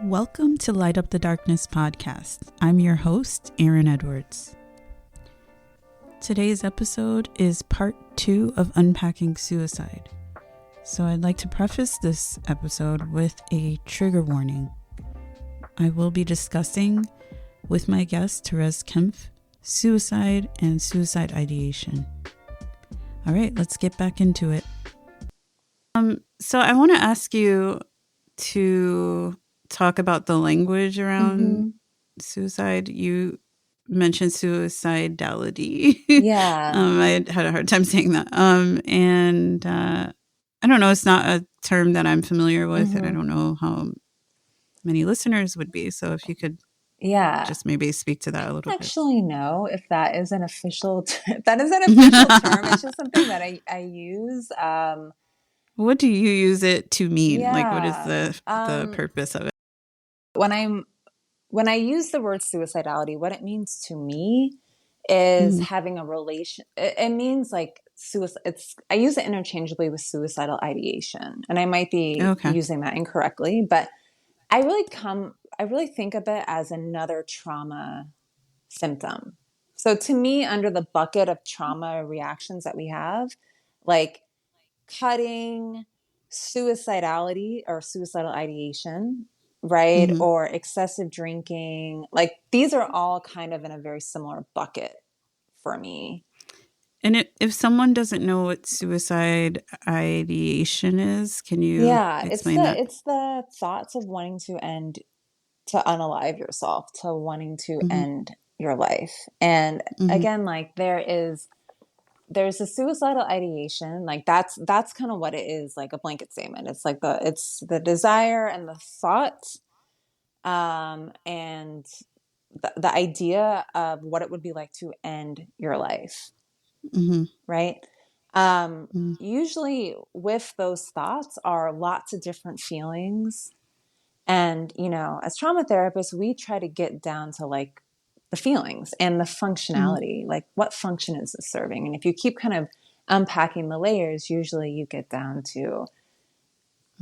Welcome to Light Up the Darkness podcast. I'm your host, Erin Edwards. Today's episode is part 2 of Unpacking Suicide. So I'd like to preface this episode with a trigger warning. I will be discussing with my guest, Therese Kempf, suicide and suicide ideation. All right, let's get back into it. So I want to ask you to talk about the language around suicide. You mentioned suicidality. Yeah. I had a hard time saying that. And I don't know, it's not a term that I'm familiar with, and I don't know how many listeners would be. So if you could just maybe speak to that a little bit. Actually, know if that is an official that is an official term. It's just something that I use. What do you use it to mean? Like, what is the purpose of it? When I use the word suicidality, what it means to me is having a relation. It means like suicide. I use it interchangeably with suicidal ideation, and I might be using that incorrectly, but I really think of it as another trauma symptom. So to me, under the bucket of trauma reactions that we have, like cutting, suicidality or suicidal ideation, right? Or excessive drinking, like these are all kind of in a very similar bucket for me. And if someone doesn't know what suicide ideation is, can you explain that? It's the thoughts of wanting to unalive yourself, to wanting to end your life. And again, like there's a suicidal ideation, like that's kind of what it is, like a blanket statement. It's like it's the desire and the thought, and the idea of what it would be like to end your life. Right. Usually with those thoughts are lots of different feelings. And, as trauma therapists, we try to get down to like the feelings and the functionality, like what function is this serving? And if you keep kind of unpacking the layers, usually you get down to,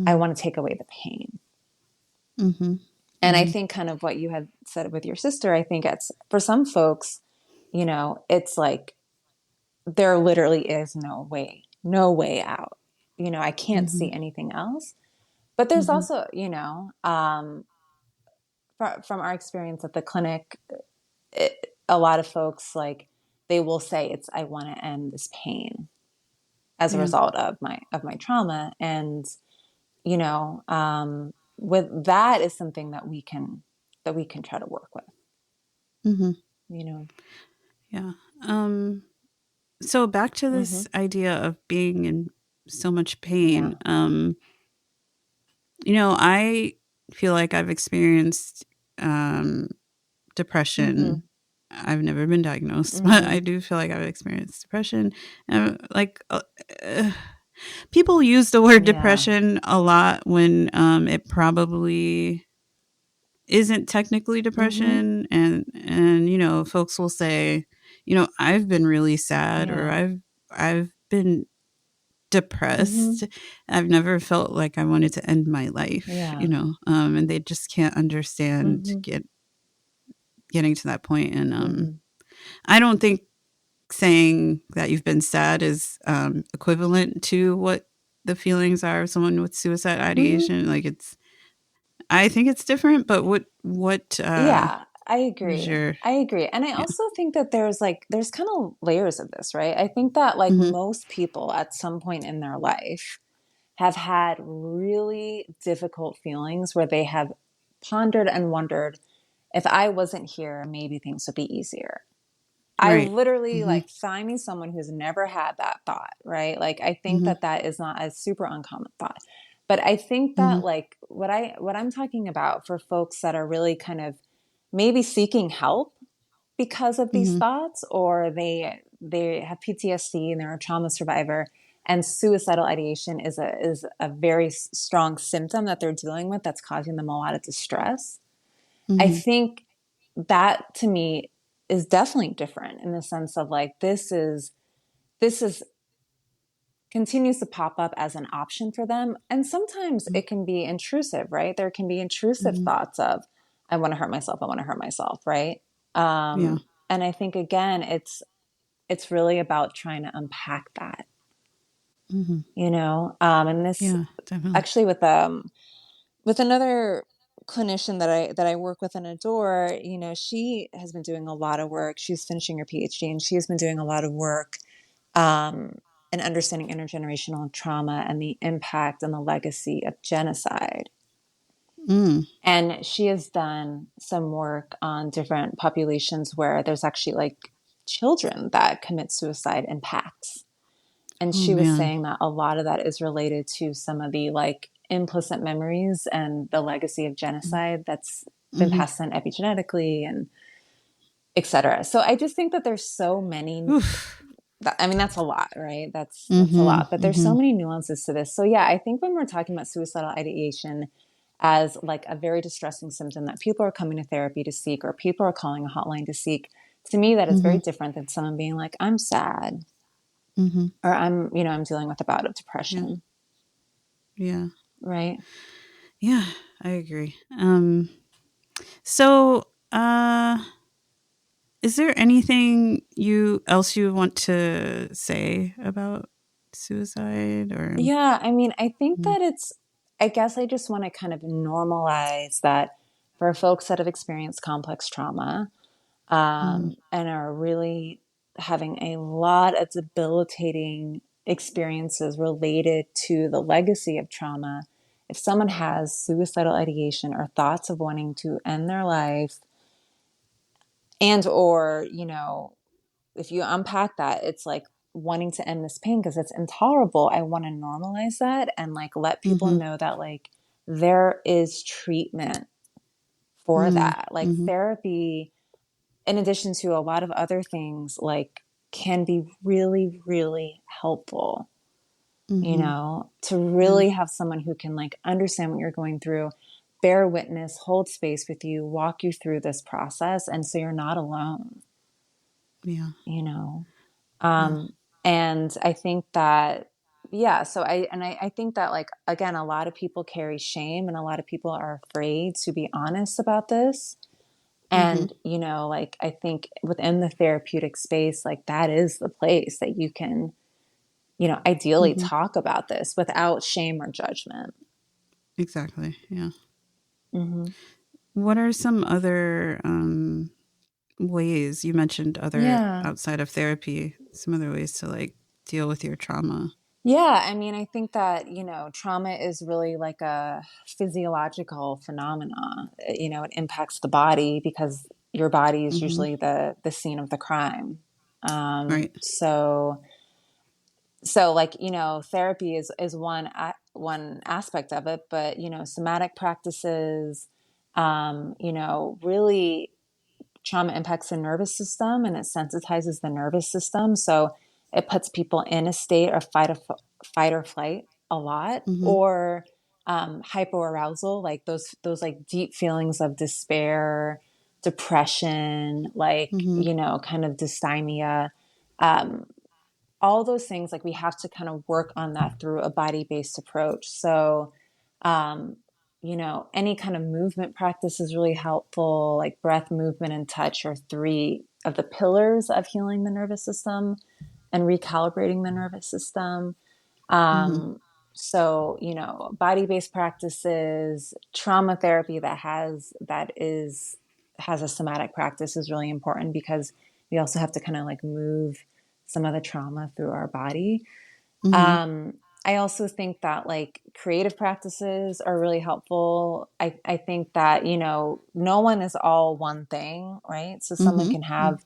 I want to take away the pain. And I think kind of what you had said with your sister, I think it's for some folks, it's like, there literally is no way out. I can't see anything else. But there's also, from our experience at the clinic, a lot of folks, like, they will say I want to end this pain as a result of my trauma. And, with that is something that we can try to work with, Yeah. So back to this idea of being in so much pain. I feel like I've experienced depression. I've never been diagnosed, but I do feel like I've experienced depression. People use the word depression a lot when it probably isn't technically depression, and folks will say, I've been really sad, or I've been depressed. I've never felt like I wanted to end my life, and they just can't understand getting to that point. And I don't think saying that you've been sad is equivalent to what the feelings are of someone with suicide ideation. Like I think it's different, but what I agree. I agree. And I also think that there's kind of layers of this, right? I think that like most people at some point in their life have had really difficult feelings where they have pondered and wondered, if I wasn't here, maybe things would be easier. Right. I literally like find me someone who's never had that thought, right? Like I think that is not a super uncommon thought. But I think that like what I'm talking about for folks that are really kind of maybe seeking help because of these thoughts, or they have PTSD and they're a trauma survivor, and suicidal ideation is a very strong symptom that they're dealing with that's causing them a lot of distress. I think that to me is definitely different in the sense of like this is continues to pop up as an option for them. And sometimes it can be intrusive, right? There can be intrusive Mm-hmm. thoughts of, I want to hurt myself. I want to hurt myself, right? Yeah. And I think again, it's really about trying to unpack that, Mm-hmm. and this Yeah, definitely. actually with another clinician that I work with and adore, she has been doing a lot of work. She's finishing her PhD, and she has been doing a lot of work um, in understanding intergenerational trauma and the impact and the legacy of genocide. Mm. And she has done some work on different populations where there's actually like children that commit suicide in packs. And Oh she was man. saying that a lot of that is related to some of the like implicit memories and the legacy of genocide that's been Mm-hmm. passed on epigenetically and et cetera. So I just think that there's so many. Oof. I mean, that's a lot, right? That's a Mm-hmm. lot, but there's Mm-hmm. so many nuances to this. So yeah, I think when we're talking about suicidal ideation as like a very distressing symptom that people are coming to therapy to seek, or people are calling a hotline to seek, to me that is Mm-hmm. very different than someone being like, I'm sad, Mm-hmm. or I'm dealing with a bout of Yeah. depression, Yeah. right? Yeah. I agree. So, is there anything you want to say about suicide or? Yeah, I mean, I think Mm, that I guess I just want to kind of normalize that for folks that have experienced complex trauma, mm, and are really having a lot of debilitating experiences related to the legacy of trauma. If someone has suicidal ideation or thoughts of wanting to end their life, and or if you unpack that, it's like wanting to end this pain because it's intolerable. I want to normalize that and like let people mm-hmm. know that like there is treatment for Mm, that. Like mm-hmm. therapy, in addition to a lot of other things, like can be really, really helpful, Mm-hmm. to Yeah. really have someone who can like understand what you're going through, bear witness, hold space with you, walk you through this process. And so you're not alone, Yeah. you know? Yeah. Um, and I think that, yeah, so I think that like, again, a lot of people carry shame and a lot of people are afraid to be honest about this. Mm-hmm. And, like I think within the therapeutic space, like that is the place that you can, ideally Mm-hmm. talk about this without shame or judgment. Exactly. Yeah. Hmm. What are some other ways you mentioned other Yeah. outside of therapy? Some other ways to like deal with your trauma. Yeah. I mean, I think that, trauma is really like a physiological phenomena. It impacts the body because your body is Mm-hmm. usually the scene of the crime. Right. So like therapy is one aspect of it, but somatic practices, really trauma impacts the nervous system and it sensitizes the nervous system, so it puts people in a state of fight or flight a lot, Mm-hmm. or hypoarousal, like those like deep feelings of despair, depression, like Mm-hmm. kind of dysthymia, um, all those things. Like we have to kind of work on that through a body-based approach. So um, any kind of movement practice is really helpful. Like breath, movement, and touch are three of the pillars of healing the nervous system and recalibrating the nervous system. Mm-hmm. So body-based practices, trauma therapy has a somatic practice is really important because we also have to kind of like move some of the trauma through our body. Mm-hmm. um, I also think that like creative practices are really helpful. I think that no one is all one thing, right? So someone can Mm-hmm. have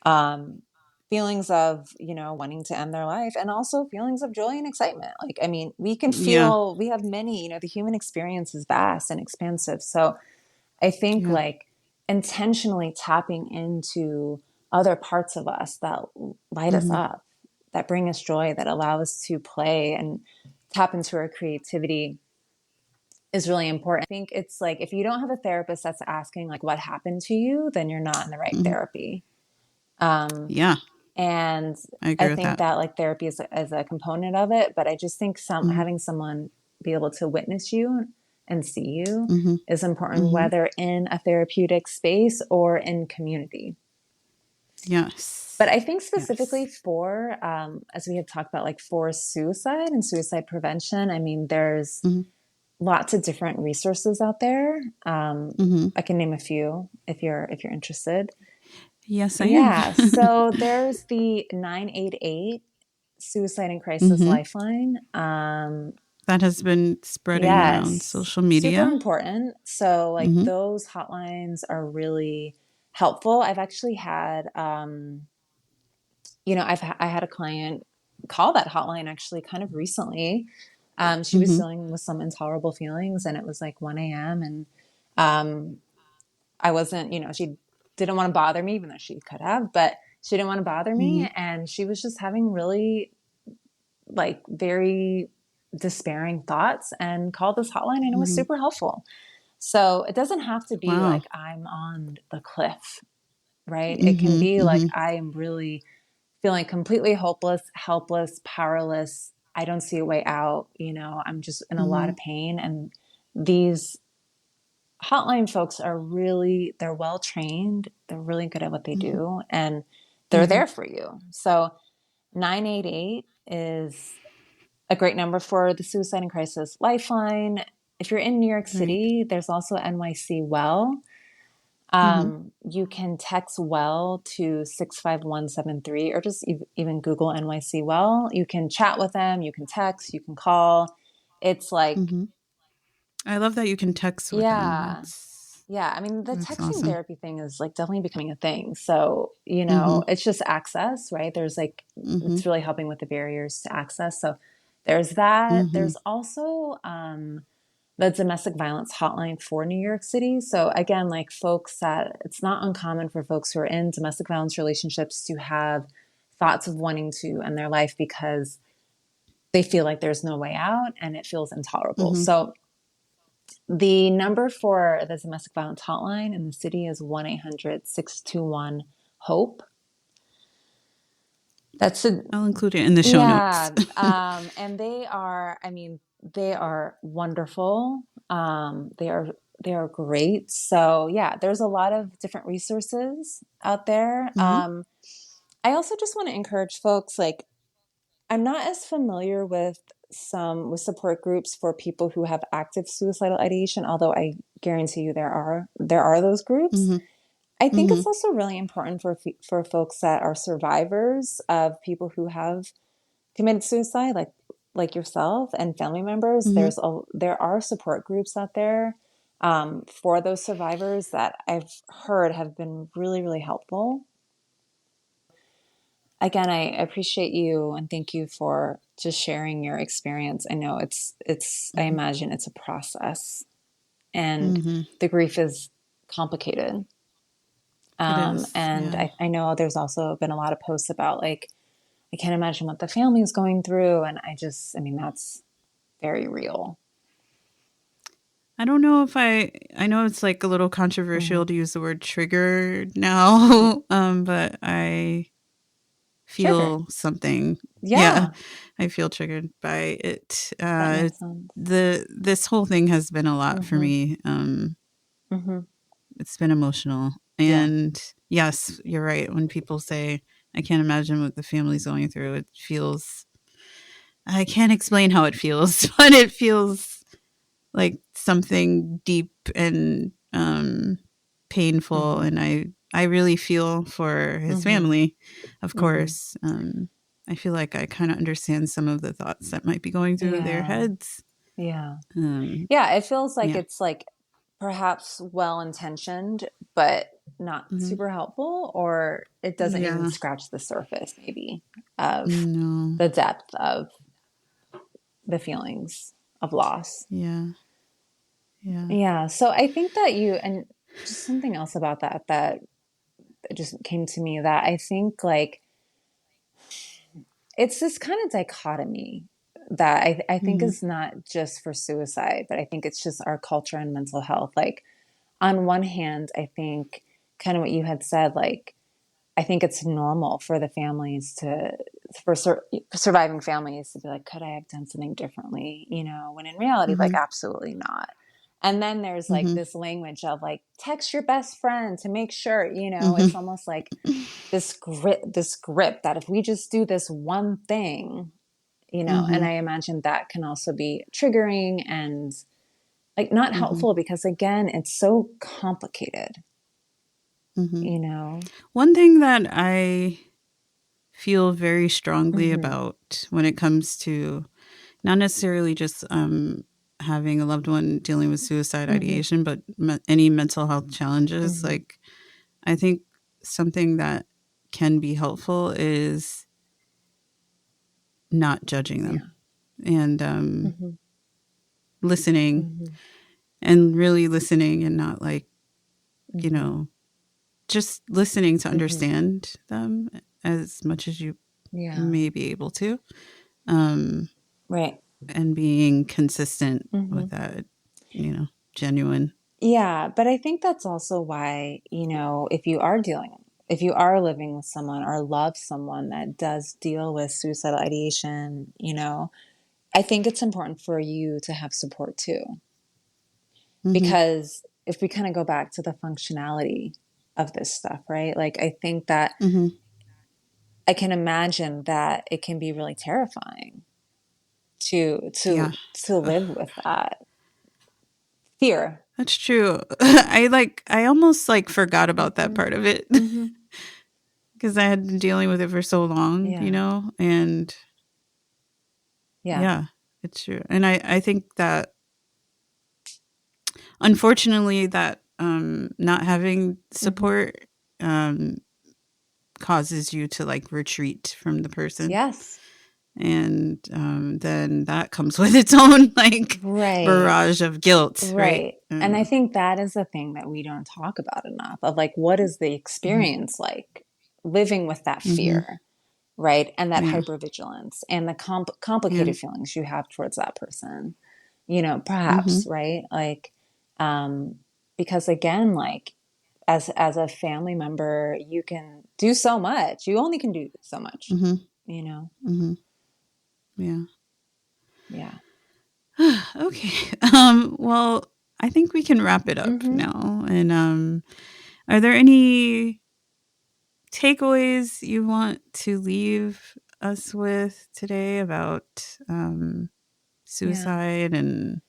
um, feelings of wanting to end their life, and also feelings of joy and excitement. Like, I mean, Yeah. we have many, the human experience is vast and expansive. So I think Yeah. like intentionally tapping into other parts of us that light us Mm-hmm. up, that bring us joy, that allow us to play and tap into our creativity is really important. I think it's like if you don't have a therapist that's asking like what happened to you, then you're not in the right Mm-hmm. therapy. Um, Yeah. And I I agree with think that. that like therapy is a component of it, but I just think having someone be able to witness you and see you Mm-hmm. is important, Mm-hmm. whether in a therapeutic space or in community. But Yes. I think specifically Yes. for, as we had talked about, like for suicide and suicide prevention, I mean, there's Mm-hmm. lots of different resources out there. Mm-hmm. I can name a few if you're interested. Yes, I am. Yeah, so there's the 988 Suicide and Crisis Mm-hmm. Lifeline. That has been spreading around Yes, social super media. important. So like Mm-hmm. those hotlines are really helpful. I've actually had I had a client call that hotline actually kind of recently. She was Mm-hmm. dealing with some intolerable feelings, and it was like 1 a.m. and um, I wasn't, she didn't want to bother me, even though she could have, but she didn't want to bother Mm-hmm. me, and she was just having really like very despairing thoughts and called this hotline, and it was Mm-hmm. super helpful. So it doesn't have to be Wow. like I'm on the cliff, right? It can Mm-hmm. be like Mm-hmm. I am really feeling completely hopeless, helpless, powerless. I don't see a way out. I'm just in a lot Mm-hmm. of pain. And these hotline folks they're well trained. They're really good at what they Mm-hmm. do, and they're Mm-hmm. there for you. So 988 is a great number for the Suicide and Crisis Lifeline. If you're in New York Right. City, there's also NYC Well. Mm-hmm. You can text well to 65173, or just even Google NYC Well. You can chat with them, you can text, you can call. It's like, Mm-hmm. I love that you can text with them. yeah, yeah. I mean, the That's texting awesome. therapy thing is like definitely becoming a thing. So, Mm-hmm. it's just access, right? Mm-hmm. It's really helping with the barriers to access. So there's that. Mm-hmm. There's also, the domestic violence hotline for New York City. So again, like folks that it's not uncommon for folks who are in domestic violence relationships to have thoughts of wanting to end their life because they feel like there's no way out and it feels intolerable. Mm-hmm. So the number for the domestic violence hotline in the city is 1-800-621-HOPE. That's a I'll include it in the show notes. Yeah, and I mean, they are wonderful. They are great. So yeah, there's a lot of different resources out there. Mm-hmm. I also just want to encourage folks, like, I'm not as familiar with support groups for people who have active suicidal ideation, although I guarantee you there are those groups. Mm-hmm. I think Mm-hmm. it's also really important for folks that are survivors of people who have committed suicide, like yourself and family members. Mm-hmm. There are support groups out there for those survivors that I've heard have been really, really helpful. Again, I appreciate you and thank you for just sharing your experience. I know I Mm-hmm. imagine it's a process, and Mm-hmm. the grief is complicated. It is. And Yeah. I know there's also been a lot of posts about like, I can't imagine what the family is going through. And I mean, that's very real. I don't know if I know it's like a little Mm-hmm. controversial to use the word trigger now, but I Triggered. feel something. Yeah, Yeah, I feel triggered by it. that makes sense. This whole thing has been a lot for Mm-hmm. me. Mm-hmm. It's been emotional, Yeah. and yes, you're right. When people say, "I can't imagine what the family's going through," it feels. I can't explain how it feels, but it feels like something deep and painful, Mm-hmm. and I really feel for his Mm-hmm. family, of Mm-hmm. course. I feel like I kind of understand some of the thoughts that might be going through their Yeah. heads. Yeah. Um, Yeah. It feels like yeah. it's like perhaps well intentioned, but not Hmm. super helpful, or it doesn't even Yeah. scratch the surface, maybe, of No. the depth of the feelings of loss. Yeah. Yeah. Yeah. So I think that and just something else about that just came to me, that I think like it's this kind of dichotomy that I think Hmm. is not just for suicide, but I think it's just our culture and mental health. Like, on one hand, I think kind of what you had said, like, I think it's normal for the families for surviving families to be like, could I have done something differently? When in reality, like, absolutely not. And then there's like this language of like, text your best friend to make sure, it's almost like this grip that if we just do this one thing, and I imagine that can also be triggering and like not helpful because again, it's so complicated. One thing that I feel very strongly about when it comes to not necessarily just having a loved one dealing with suicide ideation, but any mental health challenges, like I think something that can be helpful is not judging them and listening and really listening and not like, just listening to understand them as much as you may be able to. Right. And being consistent with that, genuine. Yeah. But I think that's also why, if you are living with someone or love someone that does deal with suicidal ideation, I think it's important for you to have support too. Because if we kind of go back to the functionality of this stuff, right? Like, I think that I can imagine that it can be really terrifying to live with that fear. That's true. I almost like forgot about that part of it because I had been dealing with it for so long, and yeah, it's true. And I think that unfortunately that not having support causes you to like retreat from the person. Yes. And then that comes with its own like barrage of guilt. Right. And I think that is the thing that we don't talk about enough of like, what is the experience like living with that fear, right? And that hypervigilance and the complicated feelings you have towards that person, perhaps, right? Like, because again, like as a family member, you can do so much. You only can do so much, Yeah. Yeah. Okay. Well, I think we can wrap it up now. And are there any takeaways you want to leave us with today about suicide and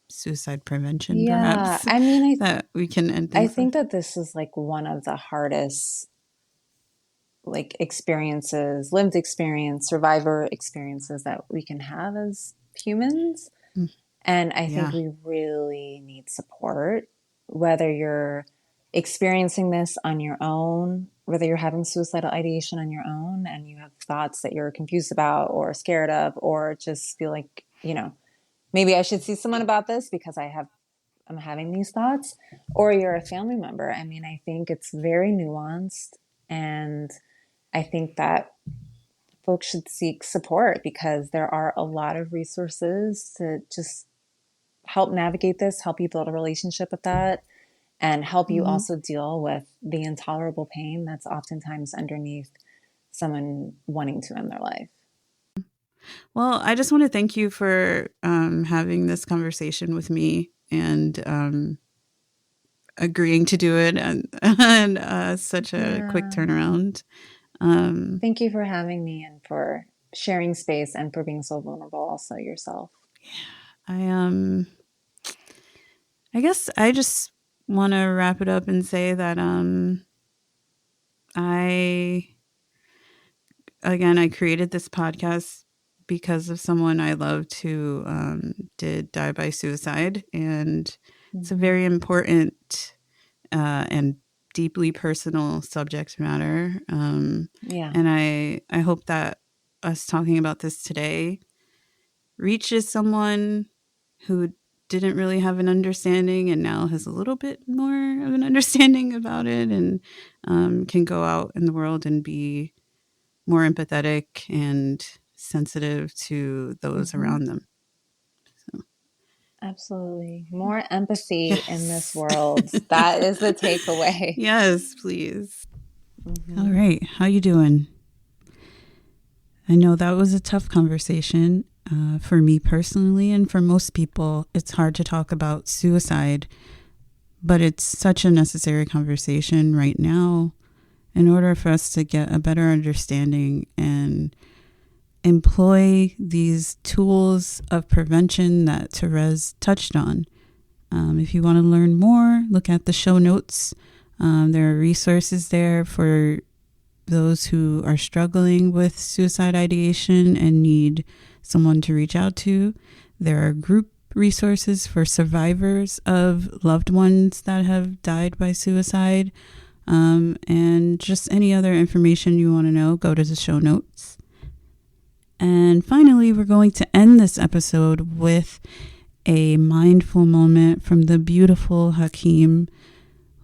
suicide prevention, perhaps? I mean, that we can end I things think that this is like one of the hardest like experiences, lived experience, survivor experiences that we can have as humans. And I think we really need support, whether you're experiencing this on your own, whether you're having suicidal ideation on your own and you have thoughts that you're confused about or scared of, or just feel like, maybe I should see someone about this because I'm having these thoughts, or you're a family member. I mean, I think it's very nuanced, and I think that folks should seek support because there are a lot of resources to just help navigate this, help you build a relationship with that, and help you also deal with the intolerable pain that's oftentimes underneath someone wanting to end their life. Well, I just want to thank you for having this conversation with me and agreeing to do it and such a quick turnaround. Thank you for having me and for sharing space and for being so vulnerable also yourself. I guess I just want to wrap it up and say that I created this podcast because of someone I loved who did die by suicide, and it's a very important and deeply personal subject matter. And I hope that us talking about this today reaches someone who didn't really have an understanding and now has a little bit more of an understanding about it, and can go out in the world and be more empathetic and sensitive to those around them. So. Absolutely. More empathy in this world. That is the takeaway. Yes, please. All right. How you doing? I know that was a tough conversation for me personally, and for most people. It's hard to talk about suicide, but it's such a necessary conversation right now in order for us to get a better understanding and employ these tools of prevention that Therese touched on. If you want to learn more, look at the show notes. There are resources there for those who are struggling with suicide ideation and need someone to reach out to. There are group resources for survivors of loved ones that have died by suicide. And just any other information you want to know, go to the show notes. And finally, we're going to end this episode with a mindful moment from the beautiful Hakeem,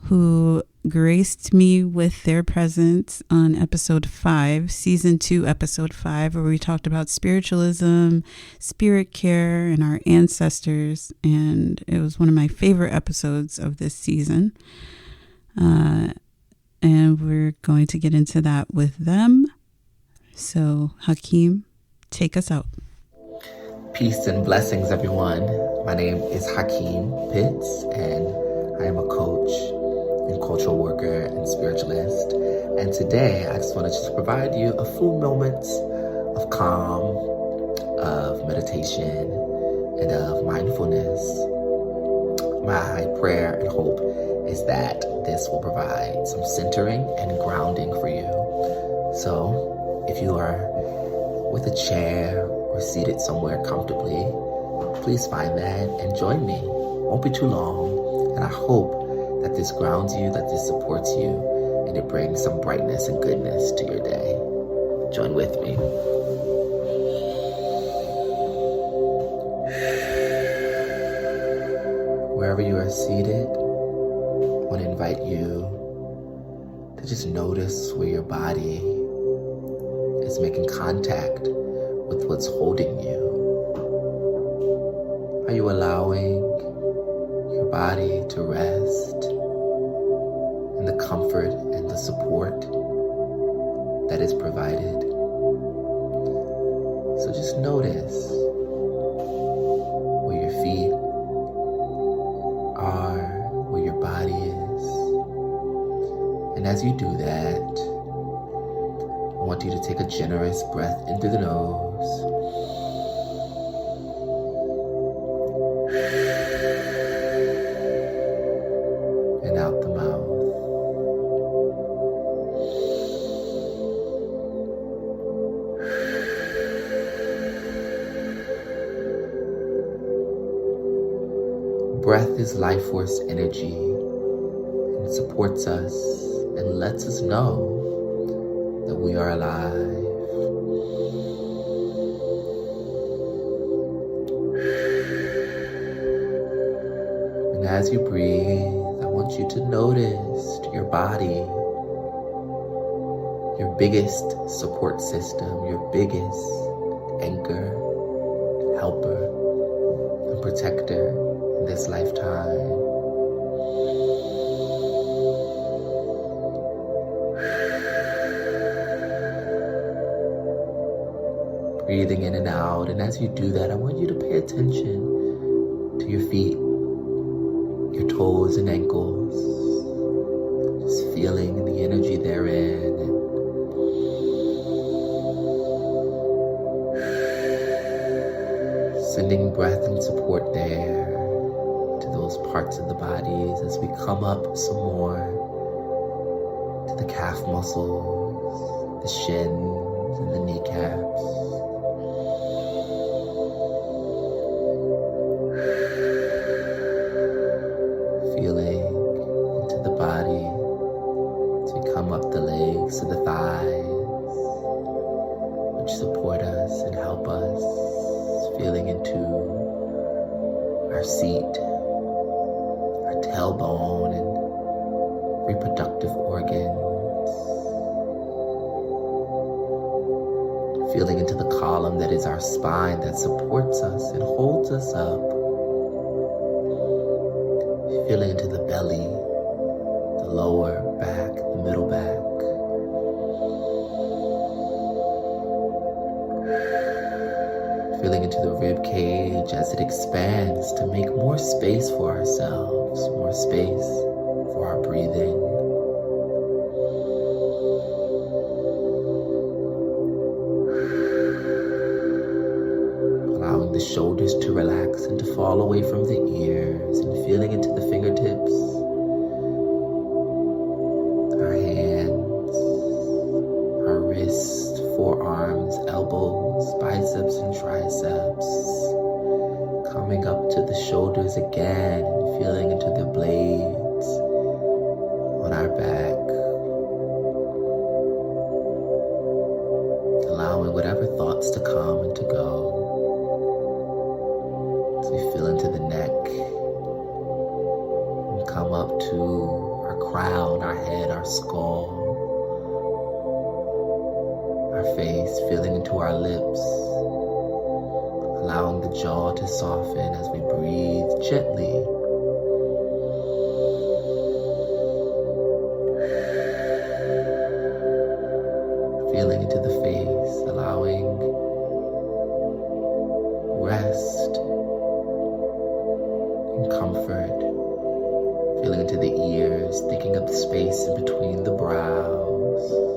who graced me with their presence on episode 5, season 2, episode 5, where we talked about spiritualism, spirit care, and our ancestors. And it was one of my favorite episodes of this season. And we're going to get into that with them. So, Hakeem, take us out. Peace and blessings, everyone. My name is Hakeem Pitts, and I am a coach and cultural worker and spiritualist. And today, I just wanted to provide you a few moments of calm, of meditation, and of mindfulness. My prayer and hope is that this will provide some centering and grounding for you. So, if you are with a chair or seated somewhere comfortably, please find that and join me. Won't be too long, and I hope that this grounds you, that this supports you, and it brings some brightness and goodness to your day. Join with me. Wherever you are seated, I want to invite you to just notice where your body is making contact with what's holding you. Are you allowing your body to rest in the comfort and the support that is provided? So just notice where your feet are, where your body is. And as you do that, I want you to take a generous breath in through the nose. And out the mouth. Breath is life force energy, and it supports us and lets us know that we are alive. And as you breathe, I want you to notice your body, your biggest support system, your biggest anchor, helper, and protector in this lifetime. Breathing in and out, and as you do that, I want you to pay attention to your feet, your toes and ankles, just feeling the energy therein, and sending breath and support there to those parts of the bodies as we come up some more to the calf muscles, the shins, and the kneecaps. Feeling into the body as we come up the legs to the thighs, which support us and help us. Feeling into our seat, our tailbone, and reproductive organs. Feeling into the column that is our spine that supports us and holds us up. Feeling into the belly, the lower back, the middle back, into the rib cage as it expands to make more space for ourselves, more space for our breathing. Allowing the shoulders to relax and to fall away from the ears and feeling into the fingertips, our hands, our wrists, forearms, elbows, biceps and triceps, coming up to the shoulders again and feeling into the blades on our back, allowing whatever thoughts to come and to go as we feel into the neck and come up to our crown, our head, our skull, our face, feeling into our lips, allowing the jaw to soften as we breathe gently. Feeling into the face, allowing rest and comfort. Feeling into the ears, thinking of the space in between the brows.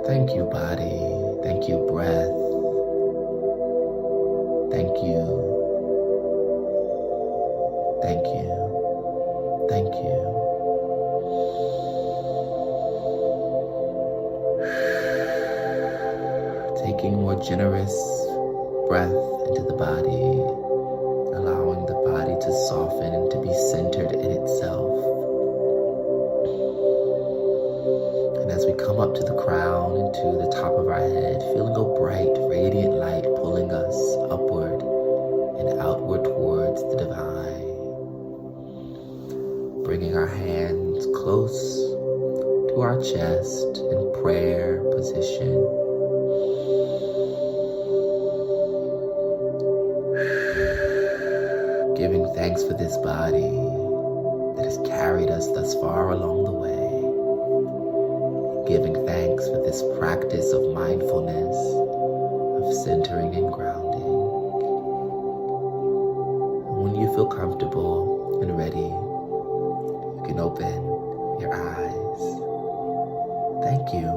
Thank you, body. Thank you, breath. Thank you. Thank you. Thank you. Taking more generous breath into the body, allowing the body to soften and to be centered in itself. And as we come up to the crown and to the top of our head, feeling a bright, radiant light pulling us upward and outward towards the divine. Bringing our hands close to our chest in prayer position. Giving thanks for this body that has carried us thus far along the way. Giving thanks for this practice of mindfulness, of centering and grounding. And when you feel comfortable and ready, you can open your eyes. Thank you.